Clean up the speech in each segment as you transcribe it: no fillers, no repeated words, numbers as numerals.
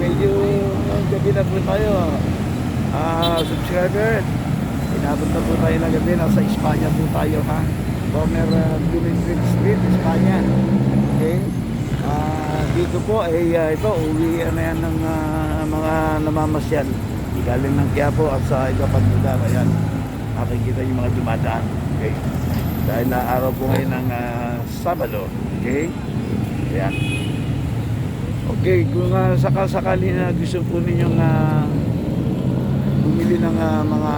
medyo gabi na po tayo. Subscriber, inabot na po tayo ng gabi. Nasa Espanya po tayo, ha. Corner Blumentritt Street, Espanya. Okay. Dito po ay ito, uwi na yan ng mga namamasyal. Galing ng Quiapo at sa iba pang lugar. Ayan, makikita yung mga dumadaan. Okay. Dahil na araw po ngayon ng Sabado. Okay. Ayan. Okay, kung sakali na gusto po ninyong bumili ng mga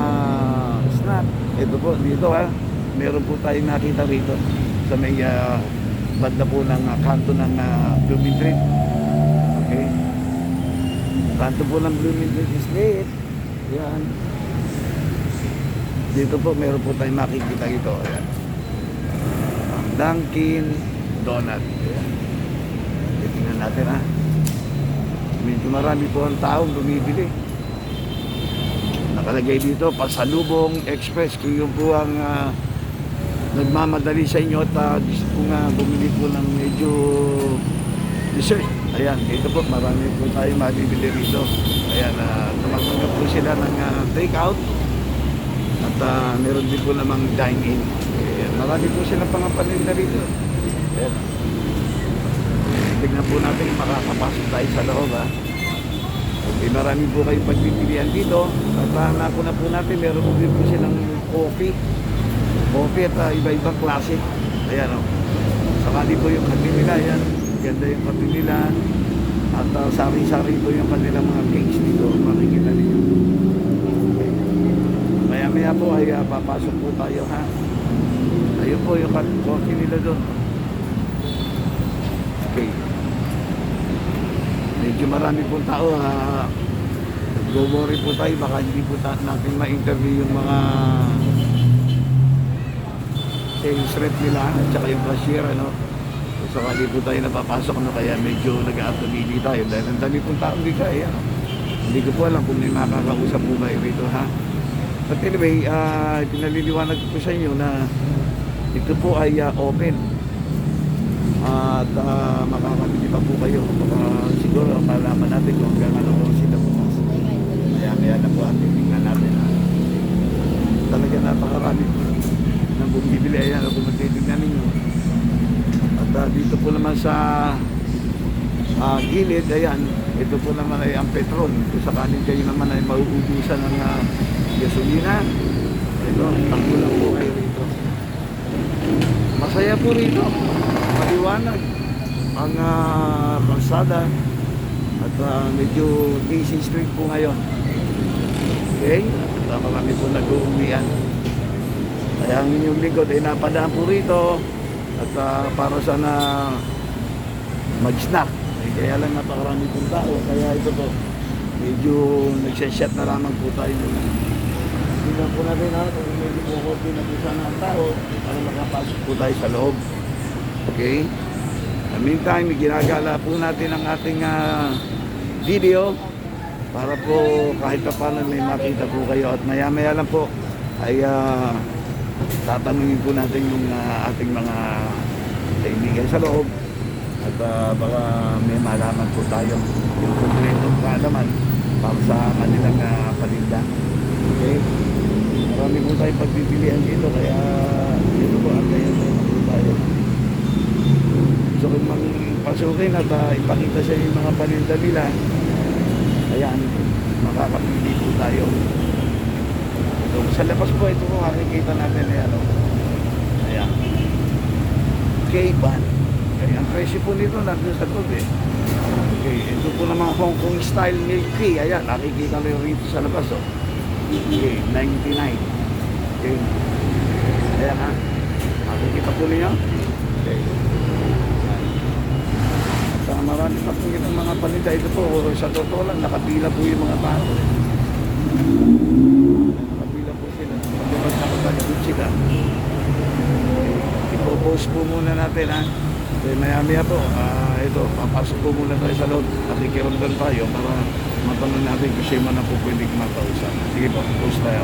snack, ito po, dito meron po tayong nakita rito sa may banda po ng kanto ng Blumentritt. Okay, kanto po ng Blumentritt Street. Yan, dito po meron po tayong makikita ito. Ayan, ang Dunkin Donut. Ayan, tingnan natin, ha. Medyo marami po ang taong bumibili. Nakalagay dito, Pasalubong Express. Kung yun po ang nagmamadali sa inyo at gusto po nga bumili po ng medyo dessert. Ayan, dito po marami po tayo mabibili rito. Ayan, tumatanggap po sila ng take-out. At meron din po namang dine-in. Ayan, marami po silang pangapaninda rito. Ayan. Tignan po natin kung makakapasok tayo sa loob, ha. Okay, marami po kayong pagpipilian dito. At nako na po natin, meron po din po silang coffee at iba-ibang klase. Ayan, o. Sakali po yung kape nila. Ayan, ganda yung kape nila. At sari-sari po yung kanilang mga cakes dito. Makikita ninyo. Okay. Maya-maya po ay papasok po tayo, ha. Ayun po yung coffee nila doon. Okay. Medyo marami pong tao, nag-worry po tayo, baka hindi po natin ma-interview yung mga sales rep nila at saka yung cashier, ano. So sakali po tayo napapasok, ano, kaya medyo nag-aatubili tayo dahil ang dami pong tao dito, ano. Hindi ko po alam kung may makakausap po kayo rito, ha. But anyway, pinaliliwanag ko sa inyo na ito po ay open. At makakabili pa po kayo. Siguro malaman natin kung hanggang ano kung sila bukas. Kaya na po ating tingnan natin, ha. Talaga napakarami po nang bumibili. Ayan, kung matitignan ninyo. At dito po naman sa gilid, ayan, ito po naman ay ang Petron. Kung sakaling kayo naman ay mauubusan ng gasolina, ito, takbo lang po kayo rito. Masaya po rito, maliwanag ang kalsada at medyo busy street po ngayon. Okay, at marami po nag-uuwian. Kaya ang inyong lingkod ay napadaan po rito at para sana mag-snack. Kaya lang napakarami pong tao, kaya ito po medyo nagsashot na lamang po tayo. Tingnan po natin, ha, kung medyo po na po sana ang tao para makapasok po tayo sa loob. Okay? In the meantime, ginagala po natin ang ating video para po kahit pa paano may makita po kayo. At maya-maya lang po ay tatanungin po natin yung ating mga kaibigan sa loob. At baka may malaman po tayo yung kompletong kaalaman para sa kanilang paninda. Okay? Marami po tayong pagpipilian dito, kaya dito po antayin po tayo. Gusto kong pasukin at ipakita sa yung mga paninda nila. Ayan, makakapili po tayo. So, sa labas po ito kung makikita natin, ayan, ayan, K-Ban. Kaya ang presyo po nito nandun sa loob, eh. Okay, ito po naman Hong Kong style milk tea. Ayan, nakikita nyo rito sa labas, oh. Okay, 99. Okay. Ayan, ha. Nakikita po niyo. Okay. At marami pa po yung mga paninda. Ito po, sa totoo lang, nakapila po yung mga tao. Nakapila po sila. Pagdamas nakapagod sila. Ipo-post po muna natin, ha. Okay, maya-maya po, ito, papasok po muna tayo sa loob. Nakikiramdam tayo para matanong natin kung siya man na po pwede kumakausap. Sige po, post tayo.